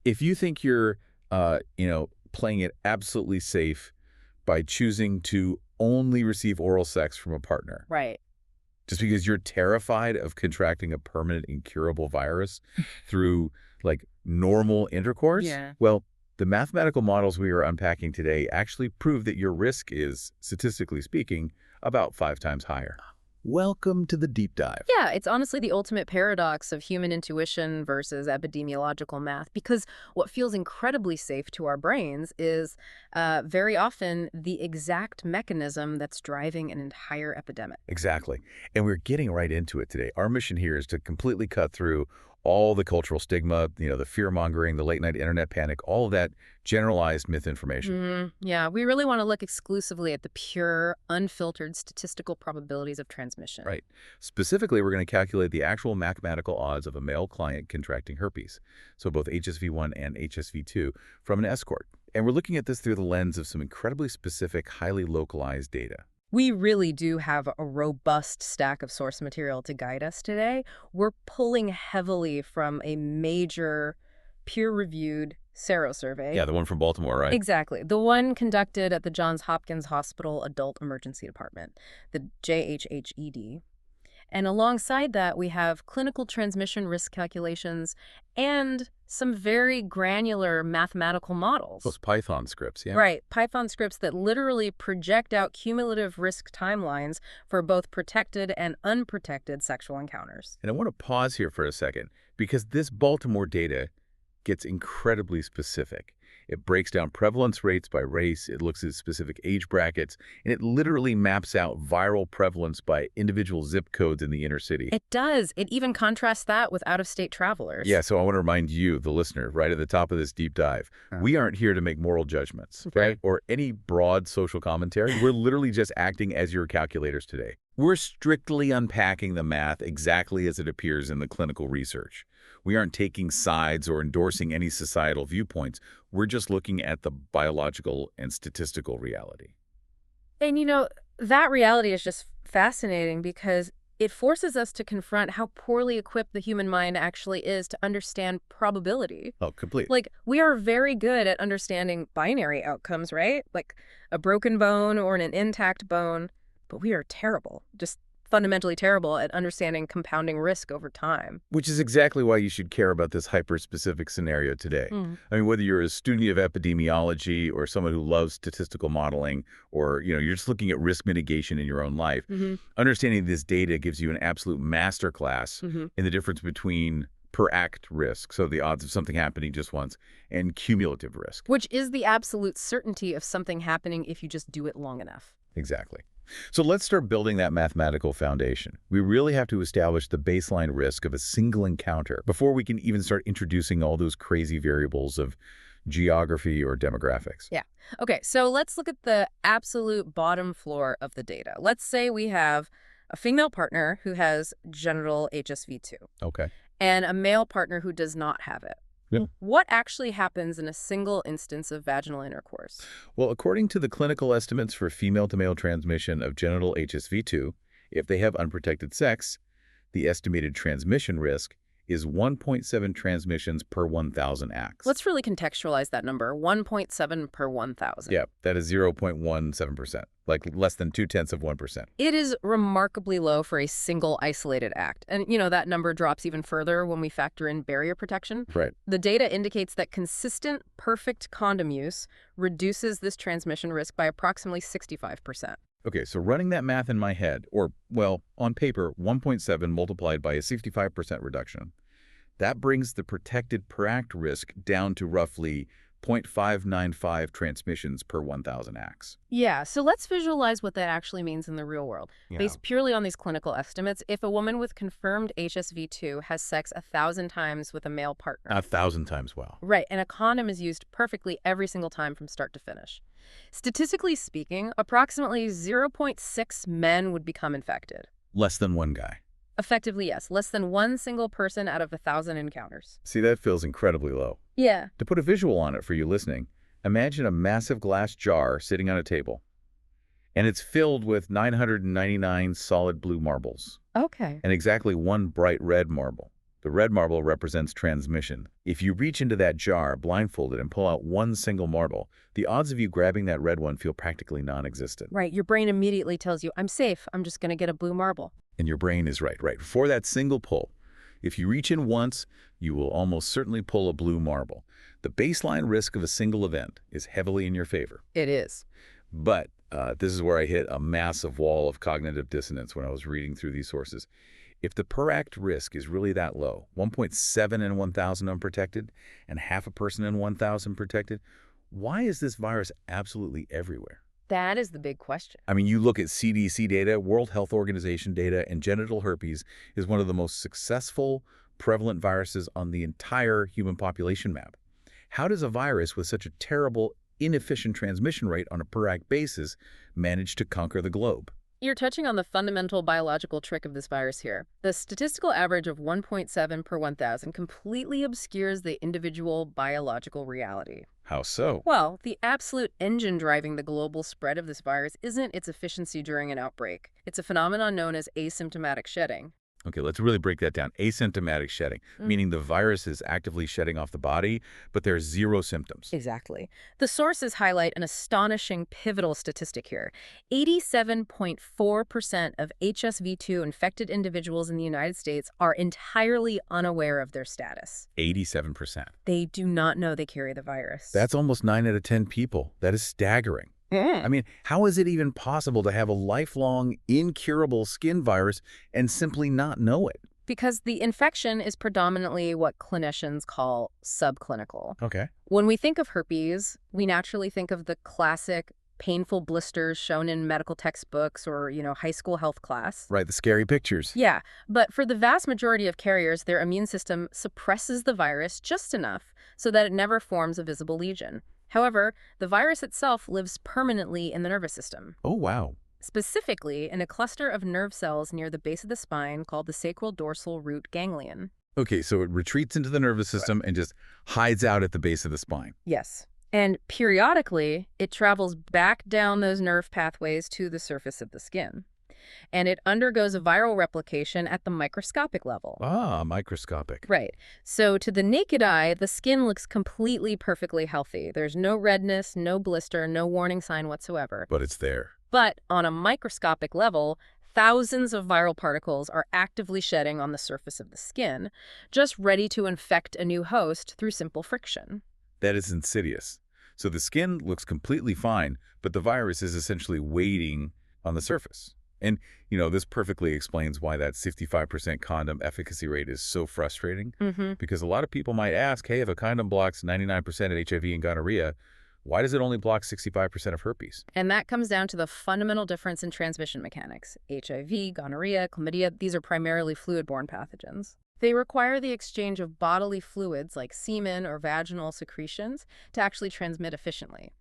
If you think you're, playing it absolutely safe by choosing to only receive oral sex from a partner, Right. just because you're terrified of contracting a permanent incurable virus through, like, normal intercourse, Yeah. well, the mathematical models we are unpacking today actually prove that your risk is, statistically speaking, about 5 times higher. Welcome to the deep dive. Yeah, it's honestly the ultimate paradox of human intuition versus epidemiological math, because what feels incredibly safe to our brains is very often the exact mechanism that's driving an entire epidemic. Exactly. And we're getting right into it today. Our mission here is to completely cut through all the cultural stigma, the fear-mongering, the late-night internet panic, all of that generalized misinformation. Yeah, we really want to look exclusively at the pure, unfiltered statistical probabilities of transmission. Right. Specifically, we're going to calculate the actual mathematical odds of a male client contracting herpes, so both HSV-1 and HSV-2, from an escort. And we're looking at this through the lens of some incredibly specific, highly localized data. We really do have a robust stack of source material to guide us today. We're pulling heavily from a major peer-reviewed serosurvey. Yeah, the one from Baltimore, right? Exactly. The one conducted at the Johns Hopkins Hospital Adult Emergency Department, the JHHED. And alongside that, we have clinical transmission risk calculations and some very granular mathematical models. Those Python scripts, yeah. Right, Python scripts that literally project out cumulative risk timelines for both protected and unprotected sexual encounters. And I want to pause here for a second, because this Baltimore data gets incredibly specific. It breaks down prevalence rates by race, it looks at specific age brackets, and it literally maps out viral prevalence by individual zip codes in the inner city. It does. It even contrasts that with out-of-state travelers. Yeah, so I want to remind you, the listener, right at the top of this deep dive, we aren't here to make moral judgments, right? Or any broad social commentary. We're literally just acting as your calculators today. We're strictly unpacking the math exactly as it appears in the clinical research. We aren't taking sides or endorsing any societal viewpoints. We're just looking at the biological and statistical reality. And that reality is just fascinating because it forces us to confront how poorly equipped the human mind actually is to understand probability. Oh, completely. Like, we are very good at understanding binary outcomes, right? Like a broken bone or an intact bone, but we are terrible, just fundamentally terrible at understanding compounding risk over time. Which is exactly why you should care about this hyper-specific scenario today. I mean, whether you're a student of epidemiology or someone who loves statistical modeling, or you're just looking at risk mitigation in your own life, understanding this data gives you an absolute masterclass in the difference between per act risk, so the odds of something happening just once, and cumulative risk. Which is the absolute certainty of something happening if you just do it long enough. Exactly. So let's start building that mathematical foundation. We really have to establish the baseline risk of a single encounter before we can even start introducing all those crazy variables of geography or demographics. Yeah. Okay, so let's look at the absolute bottom floor of the data. Let's say we have a female partner who has genital HSV-2 Okay. and a male partner who does not have it. Yep. What actually happens in a single instance of vaginal intercourse? Well, according to the clinical estimates for female-to-male transmission of genital HSV-2, if they have unprotected sex, the estimated transmission risk is 1.7 transmissions per 1,000 acts. Let's really contextualize that number, 1.7 per 1,000. Yeah, that is 0.17%, like less than 0.2%. It is remarkably low for a single isolated act. And, that number drops even further when we factor in barrier protection. Right. The data indicates that consistent, perfect condom use reduces this transmission risk by approximately 65%. Okay, so running that math in my head, or, well, on paper, 1.7 multiplied by a 65% reduction, that brings the protected per act risk down to roughly 0.595 transmissions per 1,000 acts. Yeah, so let's visualize what that actually means in the real world. Yeah. Based purely on these clinical estimates, if a woman with confirmed HSV-2 has sex 1,000 times with a male partner. 1,000 times, wow. Right, and a condom is used perfectly every single time from start to finish. Statistically speaking, approximately 0.6 men would become infected. Less than one guy. Effectively, yes. Less than one single person out of 1,000 encounters. See, that feels incredibly low. Yeah. To put a visual on it for you listening, imagine a massive glass jar sitting on a table, and it's filled with 999 solid blue marbles Okay. and exactly one bright red marble. The red marble represents transmission. If you reach into that jar blindfolded and pull out one single marble, the odds of you grabbing that red one feel practically non-existent. Right, your brain immediately tells you, I'm safe, I'm just going to get a blue marble. And your brain is right. For that single pull, if you reach in once, you will almost certainly pull a blue marble. The baseline risk of a single event is heavily in your favor. It is. But this is where I hit a massive wall of cognitive dissonance when I was reading through these sources. If the per-act risk is really that low, 1.7 in 1,000 unprotected and half a person in 1,000 protected, why is this virus absolutely everywhere? That is the big question. I mean, you look at CDC data, World Health Organization data, and genital herpes is one of the most successful prevalent viruses on the entire human population map. How does a virus with such a terrible, inefficient transmission rate on a per-act basis manage to conquer the globe? You're touching on the fundamental biological trick of this virus here. The statistical average of 1.7 per 1,000 completely obscures the individual biological reality. How so? Well, the absolute engine driving the global spread of this virus isn't its efficiency during an outbreak. It's a phenomenon known as asymptomatic shedding. Okay, let's really break that down. Asymptomatic shedding, meaning the virus is actively shedding off the body, but there's zero symptoms. Exactly. The sources highlight an astonishing pivotal statistic here. 87.4% of HSV-2 infected individuals in the United States are entirely unaware of their status. 87%. They do not know they carry the virus. That's almost 9 out of 10 people. That is staggering. I mean, how is it even possible to have a lifelong, incurable skin virus and simply not know it? Because the infection is predominantly what clinicians call subclinical. Okay. When we think of herpes, we naturally think of the classic painful blisters shown in medical textbooks or, high school health class. Right, the scary pictures. Yeah, but for the vast majority of carriers, their immune system suppresses the virus just enough so that it never forms a visible lesion. However, the virus itself lives permanently in the nervous system. Oh, wow. Specifically in a cluster of nerve cells near the base of the spine called the sacral dorsal root ganglion. Okay, so it retreats into the nervous system and just hides out at the base of the spine. Yes. And periodically, it travels back down those nerve pathways to the surface of the skin. And it undergoes a viral replication at the microscopic level. Ah, microscopic. Right. So to the naked eye, the skin looks completely perfectly healthy. There's no redness, no blister, no warning sign whatsoever. But it's there. But on a microscopic level, thousands of viral particles are actively shedding on the surface of the skin, just ready to infect a new host through simple friction. That is insidious. So the skin looks completely fine, but the virus is essentially waiting on the surface. And, this perfectly explains why that 65% condom efficacy rate is so frustrating. Because a lot of people might ask, hey, if a condom blocks 99% of HIV and gonorrhea, why does it only block 65% of herpes? And that comes down to the fundamental difference in transmission mechanics. HIV, gonorrhea, chlamydia, these are primarily fluid-borne pathogens. They require the exchange of bodily fluids like semen or vaginal secretions to actually transmit efficiently.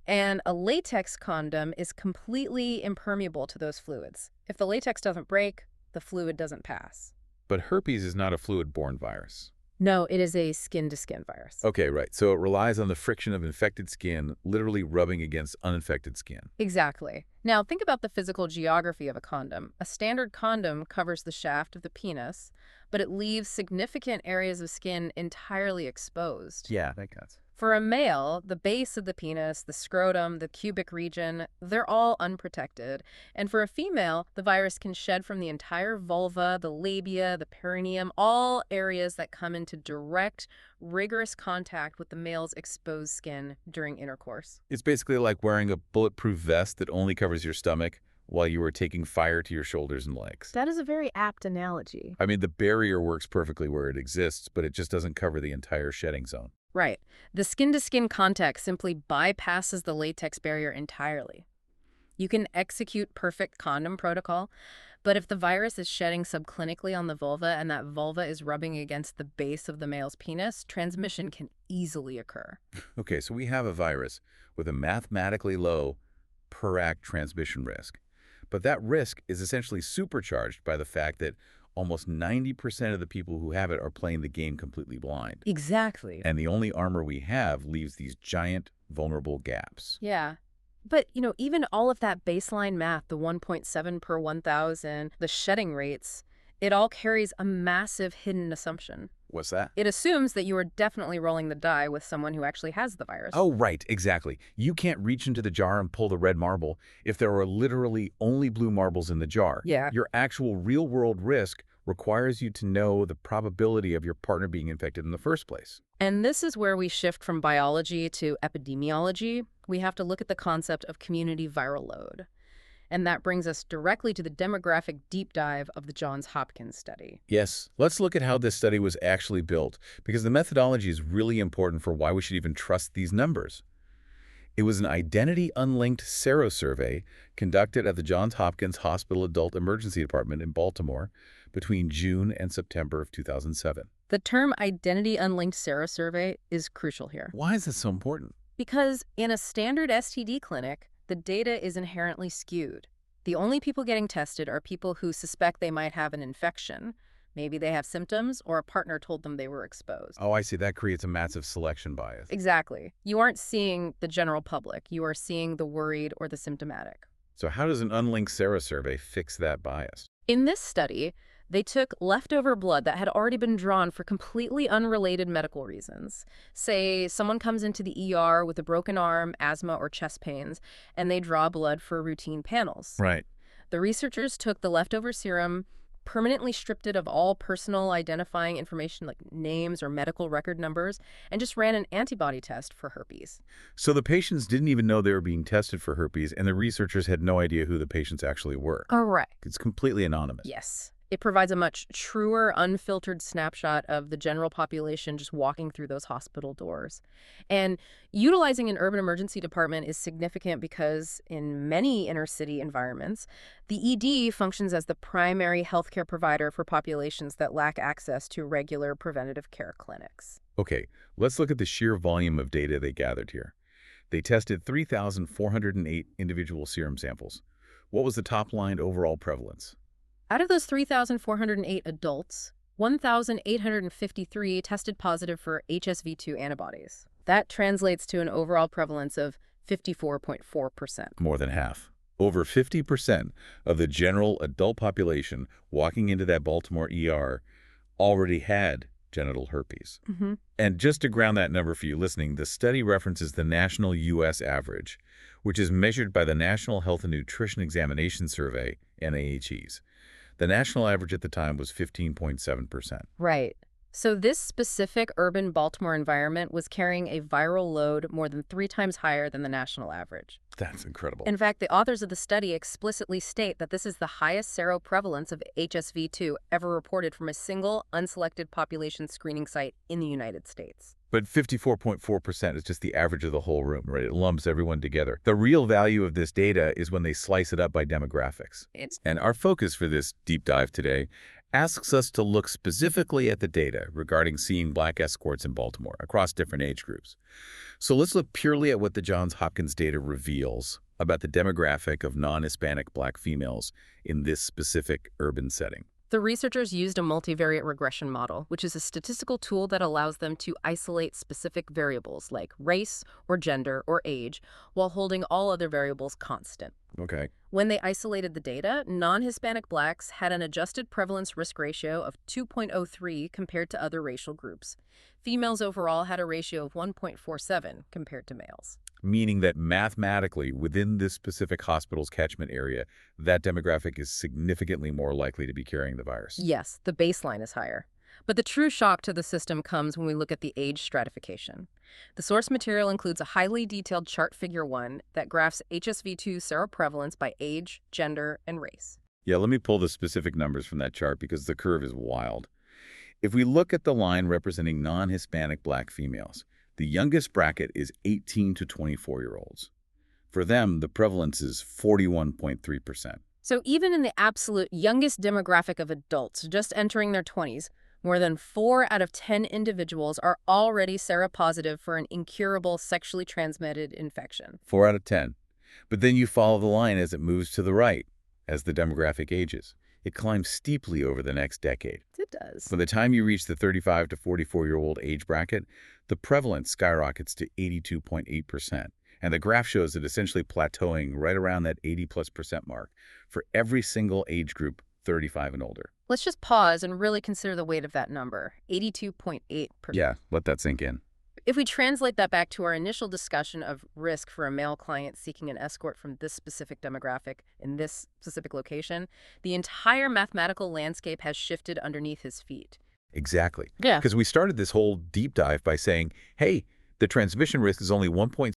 And a latex condom is completely impermeable to those fluids. If the latex doesn't break, the fluid doesn't pass. But herpes is not a fluid-borne virus. No, it is a skin-to-skin virus. Okay, right. So it relies on the friction of infected skin literally rubbing against uninfected skin. Exactly. Now, think about the physical geography of a condom. A standard condom covers the shaft of the penis, but it leaves significant areas of skin entirely exposed. Yeah, that counts. For a male, the base of the penis, the scrotum, the pubic region, they're all unprotected. And for a female, the virus can shed from the entire vulva, the labia, the perineum, all areas that come into direct, rigorous contact with the male's exposed skin during intercourse. It's basically like wearing a bulletproof vest that only covers your stomach while you were taking fire to your shoulders and legs. That is a very apt analogy. I mean, the barrier works perfectly where it exists, but it just doesn't cover the entire shedding zone. Right. The skin-to-skin contact simply bypasses the latex barrier entirely. You can execute perfect condom protocol, but if the virus is shedding subclinically on the vulva and that vulva is rubbing against the base of the male's penis, transmission can easily occur. Okay, so we have a virus with a mathematically low per-act transmission risk. But that risk is essentially supercharged by the fact that almost 90% of the people who have it are playing the game completely blind. Exactly. And the only armor we have leaves these giant, vulnerable gaps. Yeah. But, even all of that baseline math, the 1.7 per 1,000, the shedding rates, it all carries a massive hidden assumption. What's that? It assumes that you are definitely rolling the die with someone who actually has the virus. Oh, right, exactly. You can't reach into the jar and pull the red marble if there are literally only blue marbles in the jar. Yeah. Your actual real-world risk requires you to know the probability of your partner being infected in the first place. And this is where we shift from biology to epidemiology. We have to look at the concept of community viral load. And that brings us directly to the demographic deep dive of the Johns Hopkins study. Yes, let's look at how this study was actually built, because the methodology is really important for why we should even trust these numbers. It was an identity-unlinked serosurvey conducted at the Johns Hopkins Hospital Adult Emergency Department in Baltimore between June and September of 2007. The term identity-unlinked serosurvey is crucial here. Why is this so important? Because in a standard STD clinic, the data is inherently skewed. The only people getting tested are people who suspect they might have an infection. Maybe they have symptoms or a partner told them they were exposed. Oh, I see. That creates a massive selection bias. Exactly. You aren't seeing the general public. You are seeing the worried or the symptomatic. So how does an unlinked serosurvey fix that bias? In this study, they took leftover blood that had already been drawn for completely unrelated medical reasons. Say someone comes into the ER with a broken arm, asthma, or chest pains, and they draw blood for routine panels. Right. The researchers took the leftover serum, permanently stripped it of all personal identifying information like names or medical record numbers, and just ran an antibody test for herpes. So the patients didn't even know they were being tested for herpes, and the researchers had no idea who the patients actually were. Correct. It's completely anonymous. Yes. It provides a much truer, unfiltered snapshot of the general population just walking through those hospital doors. And utilizing an urban emergency department is significant because in many inner-city environments, the ED functions as the primary healthcare provider for populations that lack access to regular preventative care clinics. Okay, let's look at the sheer volume of data they gathered here. They tested 3,408 individual serum samples. What was the top-line overall prevalence? Out of those 3,408 adults, 1,853 tested positive for HSV-2 antibodies. That translates to an overall prevalence of 54.4%. More than half. Over 50% of the general adult population walking into that Baltimore ER already had genital herpes. And just to ground that number for you listening, the study references the national U.S. average, which is measured by the National Health and Nutrition Examination Survey, NAHEs. The national average at the time was 15.7%. Right. So this specific urban Baltimore environment was carrying a viral load more than 3 times higher than the national average. That's incredible. In fact, the authors of the study explicitly state that this is the highest seroprevalence of HSV-2 ever reported from a single unselected population screening site in the United States. But 54.4% is just the average of the whole room, right? It lumps everyone together. The real value of this data is when they slice it up by demographics. And our focus for this deep dive today asks us to look specifically at the data regarding seeing black escorts in Baltimore across different age groups. So let's look purely at what the Johns Hopkins data reveals about the demographic of non-Hispanic black females in this specific urban setting. The researchers used a multivariate regression model, which is a statistical tool that allows them to isolate specific variables like race or gender or age while holding all other variables constant. Okay. When they isolated the data, non-Hispanic blacks had an adjusted prevalence risk ratio of 2.03 compared to other racial groups. Females overall had a ratio of 1.47 compared to males. Meaning that mathematically, within this specific hospital's catchment area, that demographic is significantly more likely to be carrying the virus. Yes, the baseline is higher. But the true shock to the system comes when we look at the age stratification. The source material includes a highly detailed chart figure 1 that graphs HSV-2 seroprevalence by age, gender, and race. Yeah, let me pull the specific numbers from that chart because the curve is wild. If we look at the line representing non-Hispanic black females, the youngest bracket is 18 to 24-year-olds. For them, the prevalence is 41.3%. So even in the absolute youngest demographic of adults just entering their 20s, more than 4 out of 10 individuals are already seropositive for an incurable sexually transmitted infection. 4 out of 10. But then you follow the line as it moves to the right, as the demographic ages. It climbs steeply over the next decade. It does. By the time you reach the 35 to 44-year-old age bracket, the prevalence skyrockets to 82.8%. And the graph shows it essentially plateauing right around that 80+% mark for every single age group 35 and older. Let's just pause and really consider the weight of that number, 82.8%. Yeah, let that sink in. If we translate that back to our initial discussion of risk for a male client seeking an escort from this specific demographic in this specific location, the entire mathematical landscape has shifted underneath his feet. Exactly. Yeah. Because we started this whole deep dive by saying, hey, the transmission risk is only 1.6